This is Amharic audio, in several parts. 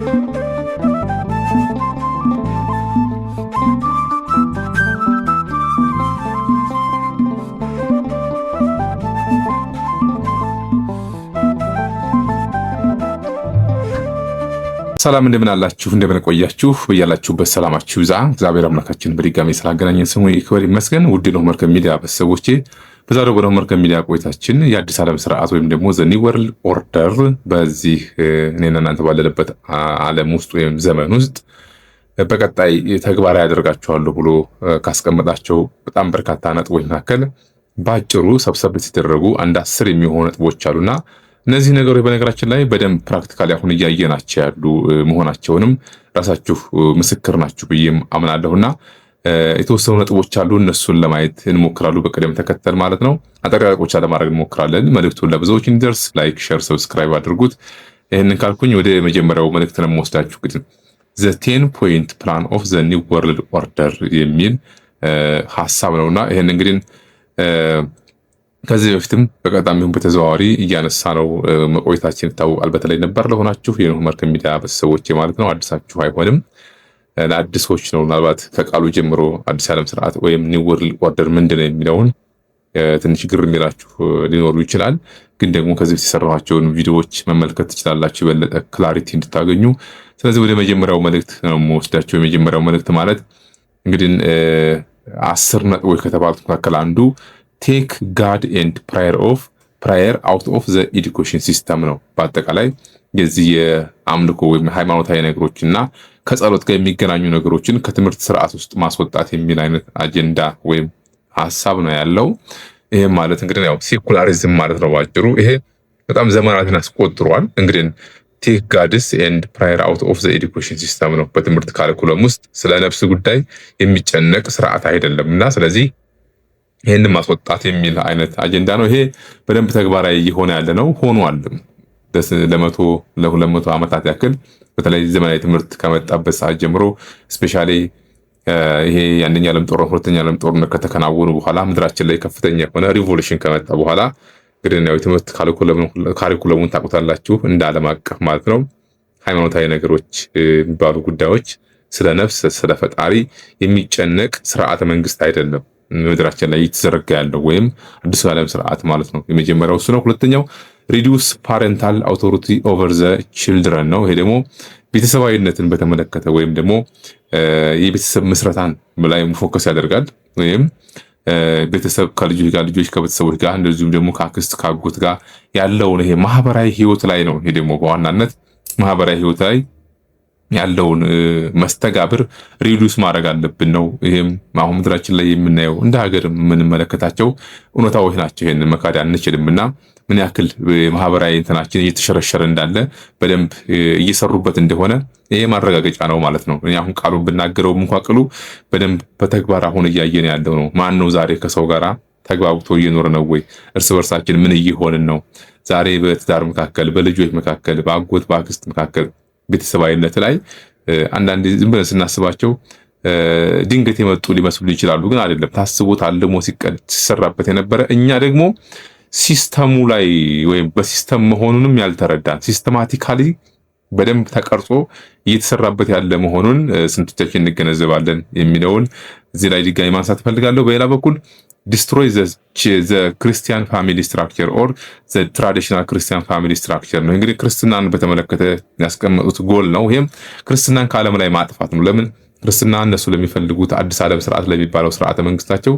ሰላም እንደምን አላችሁ? እንደምን ቆያችሁ? በያላችሁበት ሰላማችሁ ይብዛ። እግዚአብሔር አምላካችን በድጋሚ ስላገናኘን ስሙ ይክበር ይመስገን። ውድ ነው መርከብ ሚዲያ ቤተሰቦቼ፣ በዛሬው በነው መርከብ ሚዲያ ቆይታችን የአዲስ ዓለም ስርዓት ወይም ደግሞ ዘ ኒው ወርልድ ኦርደር በዚህ እኔና እናንተ ባለንበት ዓለም ውስጥ ወይም ዘመን ውስጥ በቀጣይ ተግባራዊ ያደርጋቸዋለሁ ብሎ ካስቀመጣቸው በጣም በርካታ ነጥቦች መካከል ባጭሩ ሰብሰብ የተደረጉ አንድ 10 የሚሆኑ ነጥቦች አሉና እነዚህ ነገሮች በነገራችን ላይ በደንብ ፕራክቲካሊ አሁን እያየናቸው ያሉ መሆናቸውንም ራሳችሁ ምስክር ናችሁ ብዬም አምናለሁና የተወሰኑ ነጥቦች አሉ። እነሱን ለማየት እንሞክራለን በቅደም ተከተል ማለት ነው። አጠቃቀቆች ለማድረግ እንሞክራለን። መልእክቱን ለብዙዎች እንዲደርስ ላይክ፣ ሼር፣ ሰብስክራይብ አድርጉት። ይሄንን ካልኩኝ ወደ መጀመሪያው መልእክት ነው የምወስዳችሁ። ግን ዘ 10 ፖይንት ፕላን ኦፍ ዘ ኒው ወርልድ ኦርደር የሚል ሐሳብ ነውና ይሄን እንግዲህ ከዚህ በፊትም በቀጣም ይሁን በተዘዋዋሪ እያነሳ ነው መቆየታችን ይታወቃል። በተለይ ነበር ለሆናችሁ የነው መርከብ ሚዲያ ቤተሰቦቼ ማለት ነው አዲሳችሁ አይሆንም። ለአዲሶች ነው ምናልባት ከቃሉ ጀምሮ አዲስ ዓለም ስርዓት ወይም ኒው ወርልድ ኦርደር ምንድነው የሚለውን ትንሽ ግር የሚላችሁ ሊኖሩ ይችላል። ግን ደግሞ ከዚህ በፊት የሰራኋቸውን ቪዲዮዎች መመልከት ትችላላችሁ የበለጠ ክላሪቲ እንድታገኙ። ስለዚህ ወደ መጀመሪያው መልእክት ነው የምወስዳቸው። የመጀመሪያው መልእክት ማለት እንግዲህ 10 ነጥቦች ከተባሉት መካከል አንዱ ቴክ ጋድ ኤንድ ፕራየር አውት ኦፍ ዘ ኤዱኬሽን ሲስተም ነው። በአጠቃላይ የዚህ የአምልኮ ወይም ሃይማኖታዊ ነገሮችና ከጸሎት ጋር የሚገናኙ ነገሮችን ከትምህርት ስርዓት ውስጥ ማስወጣት የሚል አይነት አጀንዳ ወይም ሐሳብ ነው ያለው። ይሄም ማለት እንግዲህ ያው ሴኩላሪዝም ማለት ነው ባጭሩ። ይሄ በጣም ዘመናትን አስቆጥሯል። እንግዲህ ቴክ ጋድስ ኤንድ ፕራየር አውት ኦፍ ዘ ኤዱኬሽን ሲስተም ነው። በትምህርት ካሪኩለም ውስጥ ስለ ነፍስ ጉዳይ የሚጨነቅ ስርዓት አይደለምና ስለዚህ ይሄንን ማስወጣት የሚል አይነት አጀንዳ ነው። ይሄ በደንብ ተግባራዊ እየሆነ ያለ ነው ሆኗል። ለ200 ዓመታት ያክል በተለይ ዘመናዊ ትምህርት ከመጣበት ሰዓት ጀምሮ ስፔሻሊ ይሄ የአንደኛ ዓለም ጦርነት ሁለተኛ ዓለም ጦርነት ከተከናወኑ በኋላ ምድራችን ላይ ከፍተኛ የሆነ ሪቮሉሽን ከመጣ በኋላ እንግዲህ ነው የትምህርት ካሪኩለሙን ታውቁታላችሁ እንደ ዓለም አቀፍ ማለት ነው። ሃይማኖታዊ ነገሮች የሚባሉ ጉዳዮች ስለ ነፍስ ስለ ፈጣሪ የሚጨነቅ ስርዓተ መንግስት አይደለም ምድራችን ላይ እየተዘረጋ ያለው ወይም አዲስ ዓለም ስርዓት ማለት ነው። የመጀመሪያው እሱ ነው። ሁለተኛው ሪዲዩስ ፓረንታል አውቶሪቲ ኦቨር ዘ ቺልድረን ነው። ይሄ ደግሞ ቤተሰባዊነትን በተመለከተ ወይም ደግሞ የቤተሰብ ምስረታን ላይ ፎከስ ያደርጋል። ወይም ቤተሰብ ከልጆች ጋር ልጆች ከቤተሰቦች ጋር እንደዚሁም ደግሞ ከአክስት ከአጎት ጋር ያለውን ይሄ ማህበራዊ ህይወት ላይ ነው። ይሄ ደግሞ በዋናነት ማህበራዊ ህይወት ላይ ያለውን መስተጋብር ሪዲዩስ ማድረግ አለብን ነው። ይሄም አሁን ምድራችን ላይ የምናየው እንደ ሀገር የምንመለከታቸው እውነታዎች ናቸው። ይሄንን መካድ አንችልምና ምን ያክል ማህበራዊ እንትናችን እየተሸረሸረ እንዳለ በደንብ እየሰሩበት እንደሆነ ይሄ ማረጋገጫ ነው ማለት ነው። እኔ አሁን ቃሉን ብናገረውም እንኳን ቅሉ በደንብ በተግባር አሁን እያየን ያለው ነው። ማን ነው ዛሬ ከሰው ጋራ ተግባብቶ እየኖረ ነው ወይ? እርስ በርሳችን ምን እየሆንን ነው? ዛሬ በትዳር መካከል፣ በልጆች መካከል፣ በአጎት በአክስት መካከል ቤተሰባዊነት ላይ አንዳንድ ዝም ብለን ስናስባቸው ድንገት የመጡ ሊመስሉ ይችላሉ። ግን አይደለም። ታስቦ ታልሞ ሲሰራበት የነበረ እኛ ደግሞ ሲስተሙ ላይ ወይም በሲስተም መሆኑንም ያልተረዳን ሲስተማቲካሊ በደንብ ተቀርጾ እየተሰራበት ያለ መሆኑን ስንቶቻችን እንገነዘባለን የሚለውን እዚህ ላይ ድጋሚ ማንሳት ፈልጋለሁ። በሌላ በኩል destroy the Christian family structure or the traditional Christian family structure ነው። እንግዲህ ክርስትናን በተመለከተ ያስቀመጡት ጎል ነው። ይሄም ክርስትናን ከዓለም ላይ ማጥፋት ነው። ለምን? ክርስትና እነሱ ለሚፈልጉት አዲስ ዓለም ስርዓት ለሚባለው ስርዓተ መንግስታቸው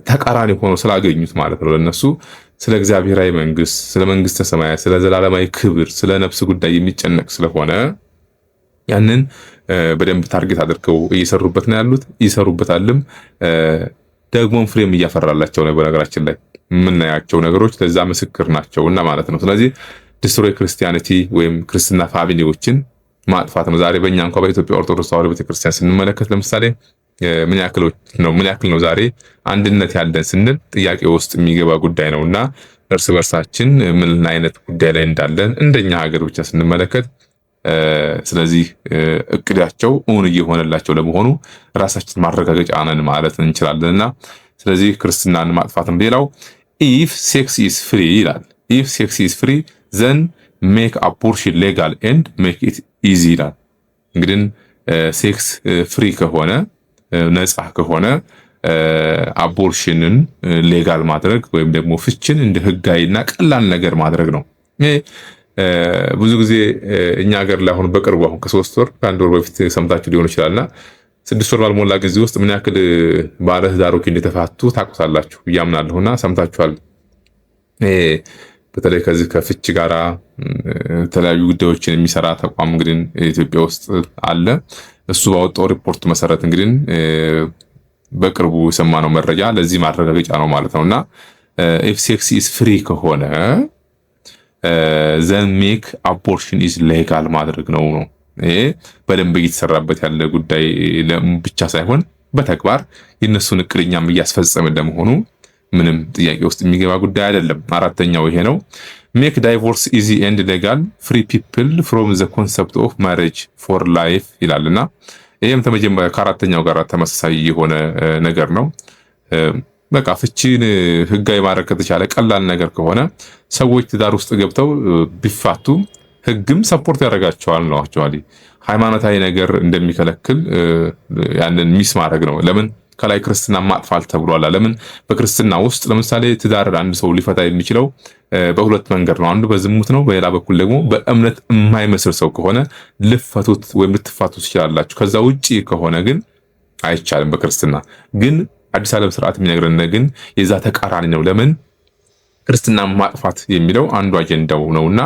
ተቃራኒ ሆኖ ስላገኙት ማለት ነው። ለነሱ ስለ እግዚአብሔራዊ መንግስት፣ ስለ መንግስተ ሰማያት፣ ስለ ዘላለማዊ ክብር፣ ስለ ነፍስ ጉዳይ የሚጨነቅ ስለሆነ ያንን በደንብ ታርጌት አድርገው እየሰሩበት ነው ያሉት። ይሰሩበታልም ደግሞም ፍሬም እያፈራላቸው ነው። በነገራችን ላይ የምናያቸው ነገሮች ለዛ ምስክር ናቸውና ማለት ነው። ስለዚህ ዲስትሮይ ክርስቲያኒቲ ወይም ክርስትና ፋሚሊዎችን ማጥፋት ነው። ዛሬ በእኛ እንኳን በኢትዮጵያ ኦርቶዶክስ ተዋሕዶ ቤተክርስቲያን ስንመለከት ለምሳሌ ምን ያክል ነው ዛሬ አንድነት ያለን ስንል ጥያቄ ውስጥ የሚገባ ጉዳይ ነውና እርስ በርሳችን ምን አይነት ጉዳይ ላይ እንዳለን እንደኛ ሀገር ብቻ ስንመለከት ስለዚህ እቅዳቸው እውን እየሆነላቸው ለመሆኑ ራሳችን ማረጋገጫ ነን ማለት እንችላለንና ስለዚህ ክርስትናን ማጥፋት ነው። ሌላው if sex is free ይላል። if sex is free then ሜክ አቦርሽን ሌጋል ኤንድ ሜክ ኢት ኢዚ ይላል። እንግዲህ ሴክስ ፍሪ ከሆነ ነፃ ከሆነ አቦርሽንን ሌጋል ማድረግ ወይም ደግሞ ፍችን እንደ ህጋዊና ቀላል ነገር ማድረግ ነው። ብዙ ጊዜ እኛ ሀገር ላይ አሁን በቅርቡ አሁን ከ3 ወር ከ1 ወር በፊት ሰምታችሁ ሊሆን ይችላልና 6 ወር ባልሞላ ጊዜ ውስጥ ምን ያክል ባለ ትዳሮች እንደተፋቱ ታውቁታላችሁ ብዬ አምናለሁና ሰምታችኋል። በተለይ ከዚህ ከፍች ጋራ የተለያዩ ጉዳዮችን የሚሰራ ተቋም እንግዲህ ኢትዮጵያ ውስጥ አለ። እሱ ባወጣው ሪፖርት መሰረት እንግዲህ በቅርቡ የሰማነው መረጃ ለዚህ ማረጋገጫ ነው ማለት ነውና ኢፍ ሴክስ ኢዝ ፍሪ ከሆነ ዘን ሜክ አቦርሽን ኢዝ ሌጋል ማድረግ ነው። ይሄ በደንብ እየተሰራበት ያለ ጉዳይ ብቻ ሳይሆን በተግባር የነሱን እቅድኛም እያስፈጸምን ለመሆኑ ምንም ጥያቄ ውስጥ የሚገባ ጉዳይ አይደለም። አራተኛው ይሄ ነው። ሜክ ዳይቮርስ ኢዚ ኤንድ ሌጋል ፍሪ ፒፕል ፍሮም ዘ ኮንሰፕት ኦፍ ማሬጅ ፎር ላይፍ ይላልና ይሄም ከአራተኛው ጋር ተመሳሳይ የሆነ ነገር ነው። በቃ ፍቺን ህጋዊ ማድረግ ከተቻለ ቀላል ነገር ከሆነ ሰዎች ትዳር ውስጥ ገብተው ቢፋቱ ህግም ሰፖርት ያደርጋቸዋል ነው። አክቹአሊ ሃይማኖታዊ ነገር እንደሚከለክል ያንን ሚስ ማድረግ ነው። ለምን ከላይ ክርስትና ማጥፋል ተብሏል። ለምን በክርስትና ውስጥ ለምሳሌ ትዳር አንድ ሰው ሊፈታ የሚችለው በሁለት መንገድ ነው። አንዱ በዝሙት ነው፣ በሌላ በኩል ደግሞ በእምነት የማይመስል ሰው ከሆነ ልፈቱት ወይም ልትፋቱት ትችላላችሁ። ከዛ ውጪ ከሆነ ግን አይቻልም። በክርስትና ግን አዲስ ዓለም ስርዓት የሚነግረን ግን የዛ ተቃራኒ ነው። ለምን ክርስትና ማጥፋት የሚለው አንዱ አጀንዳው ነውና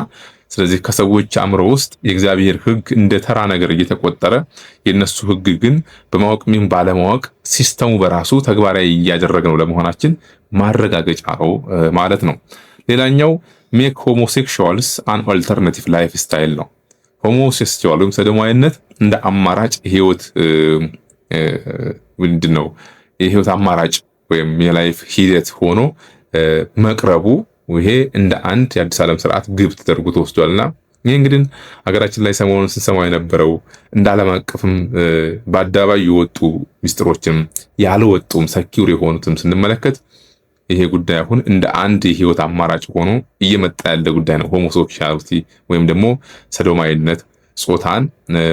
ስለዚህ ከሰዎች አእምሮ ውስጥ የእግዚአብሔር ህግ እንደ ተራ ነገር እየተቆጠረ የነሱ ህግ ግን በማወቅም ባለማወቅ ሲስተሙ በራሱ ተግባራዊ እያደረግነው ለመሆናችን ማረጋገጫ ነው ማለት ነው። ሌላኛው ሜክ ሆሞሴክሹዋልስ አን አልተርናቲቭ ላይፍ ስታይል ነው። ሆሞሴክሹዋል ወይም ሰዶማዊነት እንደ አማራጭ ህይወት ምንድነው የህይወት አማራጭ ወይም የላይፍ ሂደት ሆኖ መቅረቡ ይሄ እንደ አንድ የአዲስ ዓለም ስርዓት ግብ ተደርጎ ተወስዷልና ይሄ እንግዲህ ሀገራችን ላይ ሰሞኑን ስንሰማው የነበረው እንደ ዓለም አቀፍም በአደባባይ የወጡ ሚስጥሮችም ያልወጡም ሰኪውር የሆኑትም ስንመለከት ይሄ ጉዳይ አሁን እንደ አንድ የህይወት አማራጭ ሆኖ እየመጣ ያለ ጉዳይ ነው። ሆሞሴክሹዋሊቲ ወይም ደግሞ ሰዶማዊነት ጾታን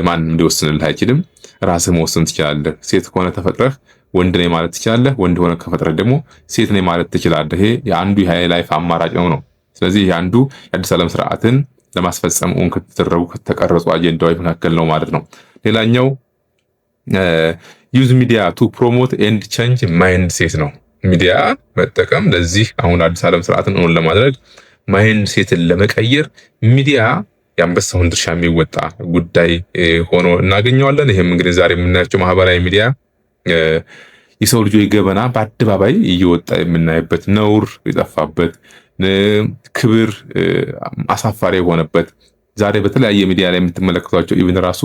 ማንም ሊወስንልህ አይችልም። ራስህ መወሰን ትችላለህ። ሴት ከሆነ ተፈጥረህ ወንድ ነኝ ማለት ትችላለህ። ወንድ ሆነ ከፈጥረህ ደግሞ ሴት ነኝ ማለት ትችላለህ። ይሄ የአንዱ የላይፍ አማራጭ ነው። ስለዚህ የአንዱ የአዲስ ዓለም ስርዓትን ለማስፈጸም ከተደረጉ ከተቀረጹ አጀንዳዎች መካከል ነው ማለት ነው። ሌላኛው ዩዝ ሚዲያ ቱ ፕሮሞት ኤንድ ቼንጅ ማይንድ ሴት ነው። ሚዲያ መጠቀም ለዚህ አሁን አዲስ ዓለም ስርዓትን እውን ለማድረግ ማይንድ ሴትን ለመቀየር ሚዲያ የአንበሳውን ድርሻ የሚወጣ ጉዳይ ሆኖ እናገኘዋለን። ይሄም እንግዲህ ዛሬ የምናያቸው ማህበራዊ ሚዲያ የሰው ልጆች ገበና በአደባባይ እየወጣ የምናይበት፣ ነውር የጠፋበት፣ ክብር አሳፋሪ የሆነበት ዛሬ በተለያየ ሚዲያ ላይ የምትመለከቷቸው ኢቭን ራሱ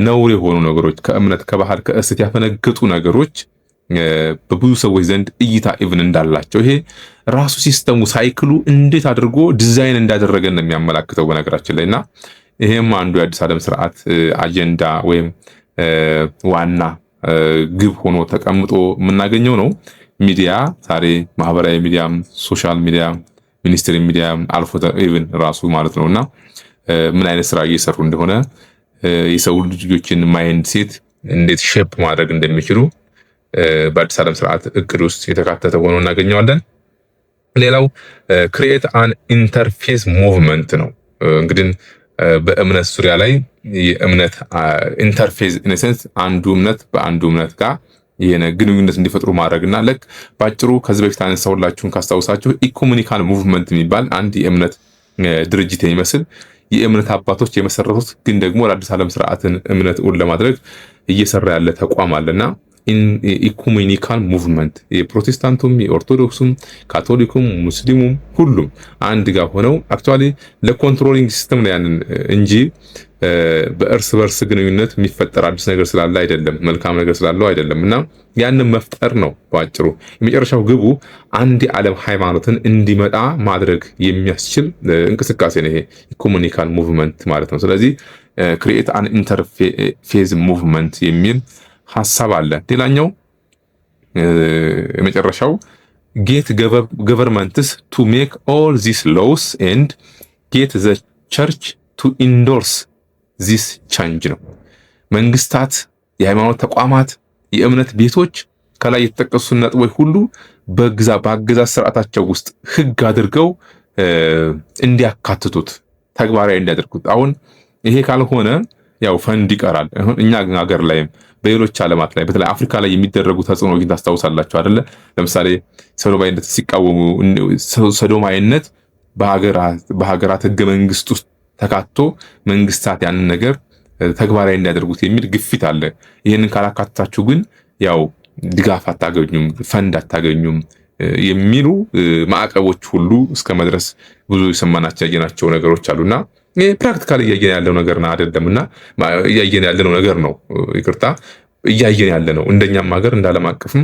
ነውር የሆኑ ነገሮች ከእምነት ከባህል ከእስት ያፈነገጡ ነገሮች በብዙ ሰዎች ዘንድ እይታ ኢቭን እንዳላቸው ይሄ ራሱ ሲስተሙ ሳይክሉ እንዴት አድርጎ ዲዛይን እንዳደረገን ነው የሚያመላክተው በነገራችን ላይና ይሄም አንዱ የአዲስ ዓለም ስርዓት አጀንዳ ወይም ዋና ግብ ሆኖ ተቀምጦ የምናገኘው ነው። ሚዲያ ዛሬ ማህበራዊ ሚዲያም ሶሻል ሚዲያ ሚኒስትሪ ሚዲያ አልፎ ኢቭን ራሱ ማለት ነውና ምን አይነት ስራ እየሰሩ እንደሆነ የሰው ልጆችን ማይንድ ሴት እንዴት ሼፕ ማድረግ እንደሚችሉ በአዲስ ዓለም ስርዓት እቅድ ውስጥ የተካተተ ሆኖ እናገኘዋለን። ሌላው ክሪኤት አን ኢንተርፌስ ሙቭመንት ነው። እንግዲህ በእምነት ዙሪያ ላይ የእምነት ኢንተርፌስ ኢንሴንስ አንዱ እምነት በአንዱ እምነት ጋር የሆነ ግንኙነት እንዲፈጥሩ ማድረግና ለክ ባጭሩ ከዚህ በፊት አነሳሁላችሁን ካስታውሳችሁ ኢኮሙኒካል ሙቭመንት የሚባል አንድ የእምነት ድርጅት የሚመስል የእምነት አባቶች የመሰረቱት ግን ደግሞ ለአዲስ ዓለም ስርዓትን እምነት እውን ለማድረግ እየሰራ ያለ ተቋም አለና ኢኩሜኒካል ሙቭመንት የፕሮቴስታንቱም የኦርቶዶክሱም ካቶሊኩም ሙስሊሙም ሁሉም አንድ ጋር ሆነው አክቹአሊ ለኮንትሮሊንግ ሲስተም ነው ያንን እንጂ በእርስ በርስ ግንኙነት የሚፈጠር አዲስ ነገር ስላለ አይደለም፣ መልካም ነገር ስላለው አይደለም። እና ያንን መፍጠር ነው ባጭሩ የመጨረሻው ግቡ አንድ የዓለም ሃይማኖትን እንዲመጣ ማድረግ የሚያስችል እንቅስቃሴ ነው ይሄ ኢኮሙኒካል ሙቭመንት ማለት ነው። ስለዚህ ክሪኤት አን ኢንተርፌዝ ሙቭመንት የሚል ሐሳብ አለ። ሌላኛው የመጨረሻው ጌት ገቨርንመንትስ ቱ ሜክ ኦል ዚስ ሎውስ ኤንድ ጌት ዘ ቸርች ቱ ኢንዶርስ ዚስ ቼንጅ ነው። መንግስታት፣ የሃይማኖት ተቋማት፣ የእምነት ቤቶች ከላይ የተጠቀሱ ነጥቦች ሁሉ በአገዛዝ ስርዓታቸው ውስጥ ህግ አድርገው እንዲያካትቱት ተግባራዊ እንዲያደርጉት። አሁን ይሄ ካልሆነ ያው ፈንድ ይቀራል። እኛ ሀገር ላይም በሌሎች ዓለማት ላይ በተለይ አፍሪካ ላይ የሚደረጉ ተጽዕኖ ታስታውሳላችሁ አይደለ? ለምሳሌ ሰዶማዊነት ሲቃወሙ ሰዶማዊነት በሀገራት ህገ መንግስት ውስጥ ተካቶ መንግስታት ያንን ነገር ተግባራዊ እንዲያደርጉት የሚል ግፊት አለ። ይህንን ካላካተታችሁ ግን ያው ድጋፍ አታገኙም፣ ፈንድ አታገኙም የሚሉ ማዕቀቦች ሁሉ እስከ መድረስ ብዙ የሰማናቸው ያየናቸው ነገሮች አሉና ፕራክቲካሊ እያየን ያለው ነገር አይደለምና እያየን ያለነው ነገር ነው። ይቅርታ እያየን ያለ ነው። እንደኛም ሀገር እንዳለም አቀፍም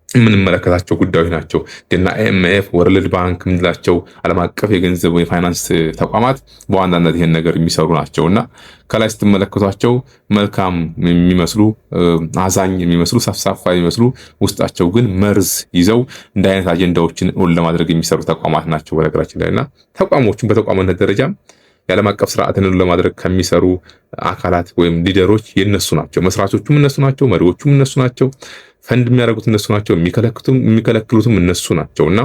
የምንመለከታቸው ጉዳዮች ናቸው። ግን IMF፣ ወርልድ ባንክ የምንላቸው ዓለም አቀፍ የገንዘብ የፋይናንስ ተቋማት በዋናነት ይሄን ነገር የሚሰሩ ናቸውና ከላይ ስትመለከቷቸው መልካም የሚመስሉ አዛኝ የሚመስሉ ሰፍሳፋ የሚመስሉ ውስጣቸው ግን መርዝ ይዘው እንደ አይነት አጀንዳዎችን ለማድረግ የሚሰሩ ተቋማት ናቸው በነገራችን ላይና ተቋሞቹን በተቋምነት ደረጃ የዓለም አቀፍ ስርዓትን ለማድረግ ከሚሰሩ አካላት ወይም ሊደሮች የነሱ ናቸው። መስራቾቹም እነሱ ናቸው። መሪዎቹም እነሱ ናቸው። ፈንድ የሚያደርጉት እነሱ ናቸው። የሚከለክሉትም እነሱ ናቸውና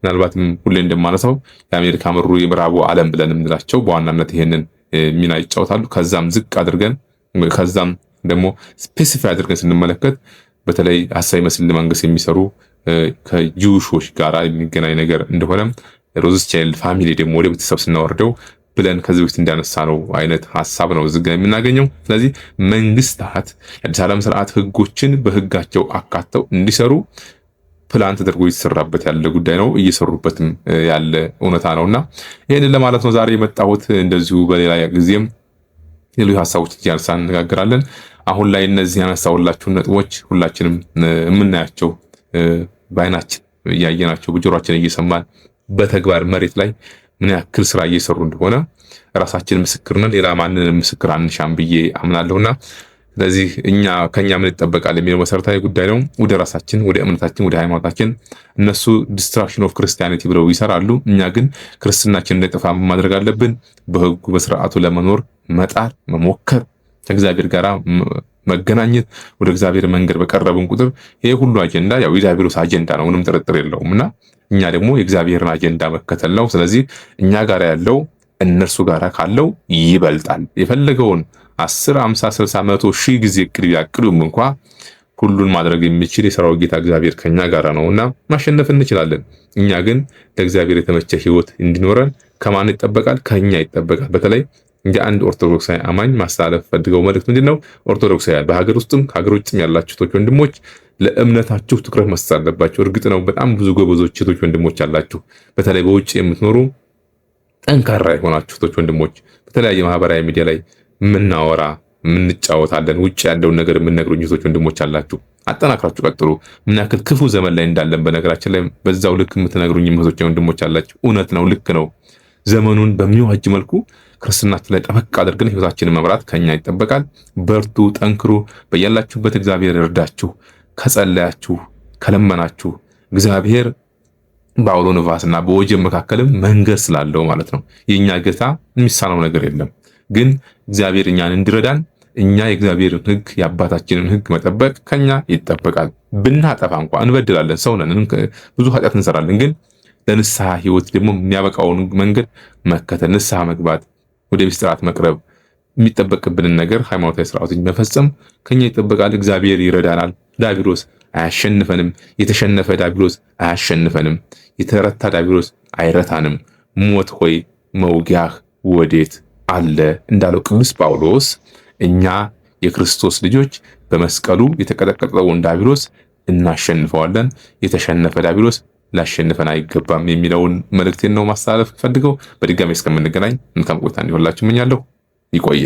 ምናልባትም ሁሌ እንደማነሳው የአሜሪካ መሩ የምዕራቡ ዓለም ብለን የምንላቸው በዋናነት ይሄንን ሚና ይጫወታሉ። ከዛም ዝቅ አድርገን ከዛም ደግሞ ስፔሲፋይ አድርገን ስንመለከት በተለይ ሐሳዊ መስል መንግስት የሚሰሩ ከጂውሾች ጋር የሚገናኝ ነገር እንደሆነ ሮዝስቻይልድ ፋሚሊ ደግሞ ወደ ቤተሰብ ስናወርደው ብለን ከዚህ በፊት እንዳነሳ ነው አይነት ሐሳብ ነው እዚህ ጋር የምናገኘው። ስለዚህ መንግስታት የአዲስ ዓለም ስርዓት ህጎችን በህጋቸው አካተው እንዲሰሩ ፕላን ተደርጎ የተሰራበት ያለ ጉዳይ ነው። እየሰሩበትም ያለ እውነታ ነውና ይሄንን ለማለት ነው ዛሬ የመጣሁት። እንደዚሁ በሌላ ጊዜም ሌሎች ሐሳቦች እያነሳን እንነጋገራለን። አሁን ላይ እነዚህ ያነሳሁላችሁ ነጥቦች ሁላችንም የምናያቸው በአይናችን እያየናቸው በጆሮአችን እየሰማን በተግባር መሬት ላይ ምን ያክል ስራ እየሰሩ እንደሆነ ራሳችን ምስክር ነን። ሌላ ማንንም ምስክር አንሻም ብዬ አምናለሁና ስለዚህ ከኛ ምን ይጠበቃል የሚለው መሰረታዊ ጉዳይ ነው። ወደ ራሳችን፣ ወደ እምነታችን፣ ወደ ሃይማኖታችን እነሱ ዲስትራክሽን ኦፍ ክርስቲያኒቲ ብለው ይሰራሉ። እኛ ግን ክርስትናችን እንዳይጠፋ ማድረግ አለብን። በህጉ በስርዓቱ ለመኖር መጣር፣ መሞከር፣ ከእግዚአብሔር ጋር መገናኘት፣ ወደ እግዚአብሔር መንገድ በቀረብን ቁጥር ይሄ ሁሉ አጀንዳ ያው የዲያብሎስ አጀንዳ ነው፣ ምንም ጥርጥር የለውምና እኛ ደግሞ የእግዚአብሔርን አጀንዳ መከተል ነው። ስለዚህ እኛ ጋር ያለው እነርሱ ጋር ካለው ይበልጣል። የፈለገውን 10፣ 50፣ 60፣ 100 ሺህ ጊዜ እቅድ ቢያቅዱም እንኳ ሁሉን ማድረግ የሚችል የሰራዊት ጌታ እግዚአብሔር ከኛ ጋር ነውና ማሸነፍ እንችላለን። እኛ ግን ለእግዚአብሔር የተመቸ ህይወት እንዲኖረን ከማን ይጠበቃል? ከኛ ይጠበቃል። በተለይ እንደ አንድ ኦርቶዶክሳዊ አማኝ ማስተላለፍ ፈልገው መልእክት ምንድነው? ኦርቶዶክሳውያን በሀገር ውስጥም ከሀገር ውጭም ያላችሁ እህቶች ወንድሞች ለእምነታችሁ ትኩረት መስጠት አለባችሁ። እርግጥ ነው በጣም ብዙ ጎበዞች እህቶች ወንድሞች አላችሁ። በተለይ በውጭ የምትኖሩ ጠንካራ የሆናችሁ እህቶች ወንድሞች በተለያየ ማህበራዊ ሚዲያ ላይ የምናወራ የምንጫወታለን፣ ውጭ ያለውን ነገር የምንነግሩኝ እህቶች ወንድሞች አላችሁ። አጠናክራችሁ ቀጥሉ። ምን ያክል ክፉ ዘመን ላይ እንዳለን በነገራችን ላይ በዛው ልክ የምትነግሩኝ እህቶች ወንድሞች አላችሁ። እውነት ነው፣ ልክ ነው። ዘመኑን በሚዋጅ መልኩ ክርስትናችን ላይ ጠበቅ አድርገን ህይወታችንን መምራት ከኛ ይጠበቃል። በርቱ፣ ጠንክሩ። በያላችሁበት እግዚአብሔር ይርዳችሁ። ከጸለያችሁ ከለመናችሁ እግዚአብሔር በአውሎ ነፋስና በወጀብ መካከልም መንገድ ስላለው ማለት ነው። የኛ ጌታ የሚሳነው ነገር የለም። ግን እግዚአብሔር እኛን እንዲረዳን እኛ የእግዚአብሔርን ህግ የአባታችንን ህግ መጠበቅ ከኛ ይጠበቃል። ብናጠፋ እንኳን እንበድላለን፣ ሰው ነን፣ ብዙ ኃጢአት እንሰራለን። ግን ለንስሐ ህይወት ደግሞ የሚያበቃውን መንገድ መከተል፣ ንስሐ መግባት፣ ወደ ምስጢራት መቅረብ፣ የሚጠበቅብንን ነገር ሃይማኖታዊ ስርዓቶችን መፈጸም ከኛ ይጠበቃል። እግዚአብሔር ይረዳናል። ዲያብሎስ አያሸንፈንም። የተሸነፈ ዲያብሎስ አያሸንፈንም። የተረታ ዲያብሎስ አይረታንም። ሞት ሆይ መውጊያህ ወዴት አለ እንዳለው ቅዱስ ጳውሎስ እኛ የክርስቶስ ልጆች በመስቀሉ የተቀጠቀጠውን ዲያብሎስ እናሸንፈዋለን። የተሸነፈ ዲያብሎስ ላሸንፈን አይገባም የሚለውን መልእክቴን ነው ማስተላለፍ ፈልገው። በድጋሚ እስከምንገናኝ መልካም ቆይታ እንዲሆንላችሁ እመኛለሁ። ይቆየ